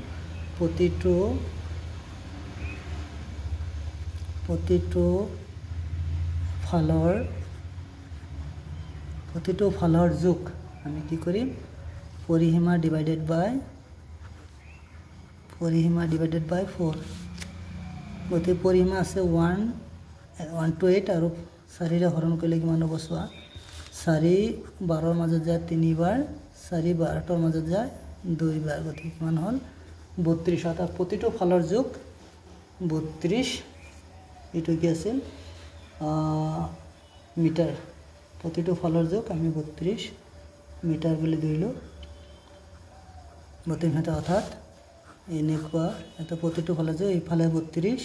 প্ৰতিটো ফালৰ যোগ আমি কি কৰিম পৰিসীমা ডিভাইডেড বাই 4। গতিকে পৰিসীমা আছে 1 to 8 আৰু 4ৰে হৰণ কৰিলে কিমান হ'ব চোৱা, 4 12ৰ মাজত যায় 3 বাৰ, 4 12ৰ মাজত যায় 2 বাৰ, গতিকে কিমান হ'ল 32। অৰ্থাৎ প্ৰতিটো ফালৰ যোগ 32। এইটো কি আছিল মিটাৰ। প্ৰতিটো ফালৰ যোগ আমি 32 মিটাৰ বুলি ধৰিলোঁ। 32 মিটাৰ, অৰ্থাৎ এনেকুৱা এটা প্ৰতিটো ফালৰ যোগ, এইফালে 32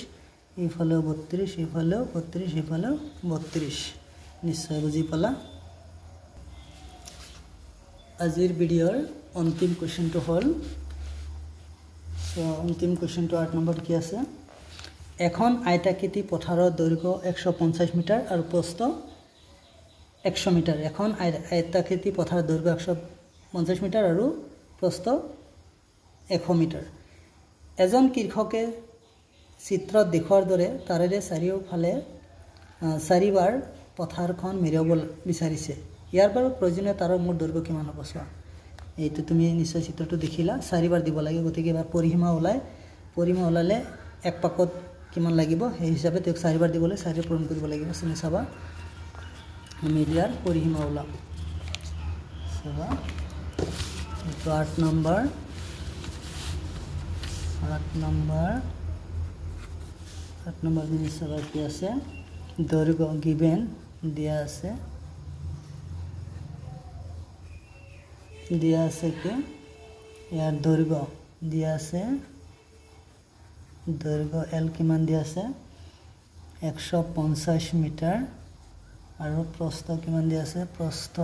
এইফালেও 32 এইফালেও 32 এইফালেও 32। নিশ্চয় বুজি পালা। আজিৰ ভিডিঅ'ৰ অন্তিম কুৱেশ্যনটো হ'ল, অন্তিম কুৱেশ্যনটো 8 নম্বৰ কি আছে, এখন আয়তাকৃতি পথাৰৰ দৈৰ্ঘ্য 150 মিটাৰ আৰু প্ৰস্থ 100 মিটাৰ। এখন আয়তাকৃতি পথাৰৰ দৈৰ্ঘ্য 50 মিটাৰ আৰু প্ৰস্থ 100 মিটাৰ এজন কৃষকে চিত্ৰত দেখুৱাৰ দৰে তাৰেৰে চাৰিওফালে চাৰিবাৰ পথাৰখন মেৰিয়াব বিচাৰিছে ইয়াৰ বাবে প্ৰয়োজনীয় তাৰৰ মুঠ দৈৰ্ঘ্য কিমান হ'ব চোৱা এইটো তুমি নিশ্চয় চিত্ৰটো দেখিলা চাৰিবাৰ দিব লাগে গতিকে এবাৰ পৰিসীমা ওলালে এক পাকত কিমান লাগিব সেই হিচাপে তেওঁক চাৰিবাৰ দিবলৈ চাৰি পূৰণ কৰিব লাগিব চিনি চাবা আমি ইয়াৰ পৰিসীমা ওলাম চাবা এইটো 8 নম্বৰ জিনিস চাবা কি আছে দৈৰ্ঘ্য গিভেন দিয়া আছে কি ইয়াৰ দৈৰ্ঘ্য দিয়া আছে দৈৰ্ঘ্য L কিমান দিয়া আছে 150 মিটাৰ আৰু প্ৰস্থ কিমান দিয়া আছে প্ৰস্থ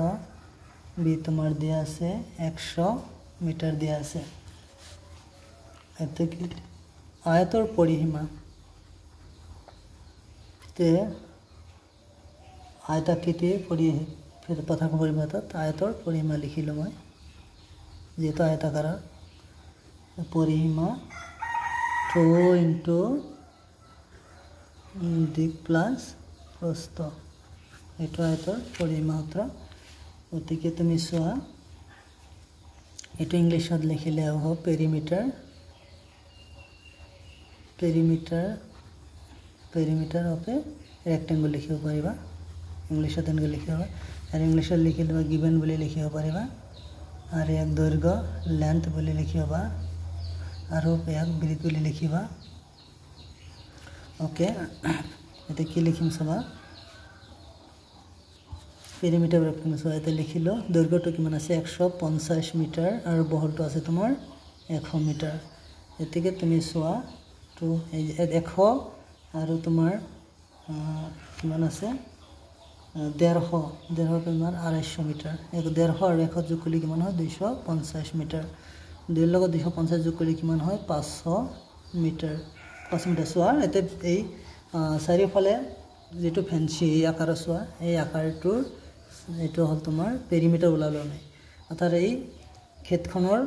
B তোমাৰ দিয়া আছে 100 মিটাৰ দিয়া আছে এতে কি আয়তৰ পৰিসীমা তে আয়তাকৃতি পথাৰখন পৰিমাণত আয়তৰ পৰিসীমা লিখিলো মই যেটো আয়তাকাৰ পৰিসীমা 2 into দিক প্লাস প্ৰস্থ এইটো আয়তৰ পৰিসীমা সূত্ৰ গতিকে তুমি চোৱা এইটো ইংলিশত লিখিলে হ'ব পেৰিমিটাৰ অফ এ ৰেক্টেংগল লিখিব পাৰিবা ইংলিশত এনেকৈ লিখিব আৰু ইংলিশত লিখিলে গিভেন বুলি লিখিব পাৰিবা আৰু এক দৈৰ্ঘ্য লেন্থ বুলি লিখিবা আৰু এক ব্ৰেথ বুলি লিখিবা ওকে এটা কি লিখিম চাবা পেৰিমিটাৰ ৰেক্টেংগল সো এটা লিখিলো দৈৰ্ঘ্যটো কিমান আছে 150 মিটাৰ আৰু বহলটো আছে তোমাৰ 100 মিটাৰ এতিকে তুমি চোৱা তো 100 আৰু তোমাৰ কিমান আছে 150 তোমাৰ 250 মিটাৰ 150 আৰু 100 যোগ কৰিলে কিমান হয় 250 মিটাৰ 2 লগত 250 যোগ কৰিলে কিমান হয় 500 মিটাৰ 5 মিটাৰ চোৱা এতে এই চাৰিওফালে যেটো ফেন্সি আকাৰৰ চোৱা এই আকাৰটোৰ এটো হল তোমাৰ পেৰিমিটাৰ ওলালো নাই অৰ্থাৎ এই খেতিখনৰ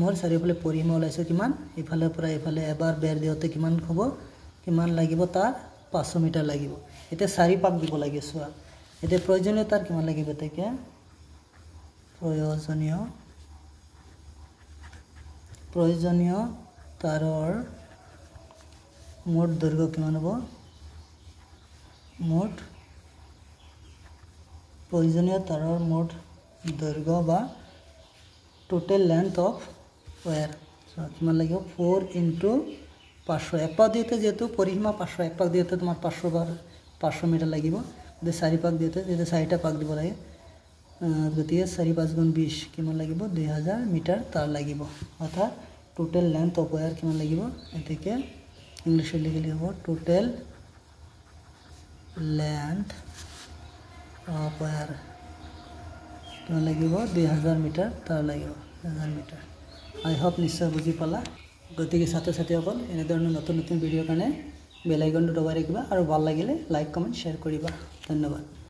মোৰ চাৰিওফালে পৰিসীমা ওলাইছে কিমান ইফালে পৰা ইফালে এবাৰ বেৰ দিওতে কিমান লাগিব তাৰ 500 মিটাৰ লাগিব এটা চাৰি পাক দিব লাগে চোৱা এটা প্ৰয়োজনীয় তাৰ কিমান লাগিব তেকে প্ৰয়োজনীয় তাৰৰ মুঠ দৈৰ্ঘ্য কিমান হ'ব প্ৰয়োজনীয় তাৰৰ মুঠ দৈৰ্ঘ্য বা total length of wire so কিমান লাগিব 4 into 500 এক পাক দিতে যেটো পৰিসীমা 500 এক পাক দিতে তোমাৰ 500 বাৰ 500 মিটাৰ লাগিব যদি চাৰি পাক দিতে যদি চাৰিটা পাক দিব লাগে গতিকে 4 5 গুণ 20 কিমান লাগিব 2000 মিটাৰ তাৰ লাগিব অৰ্থাৎ total length of wire কিমান লাগিব এতিকে ইংলিশত লিখিলে হ'ব total length of wire কিমান লাগিব 2000 মিটাৰ তাৰ লাগিব 2000 মিটাৰ আই হোপ নিশ্চয় বুজি পালা গতিকে ছাত্ৰ ছাত্ৰীসকল এনে ধৰণৰ নতুন ভিডিঅ' কাৰণে বেল আইকনটো দবাই ৰাখিবা আৰু ভাল লাগিলে লাইক কমেন্ট শেয়াৰ কৰিবা ধন্যবাদ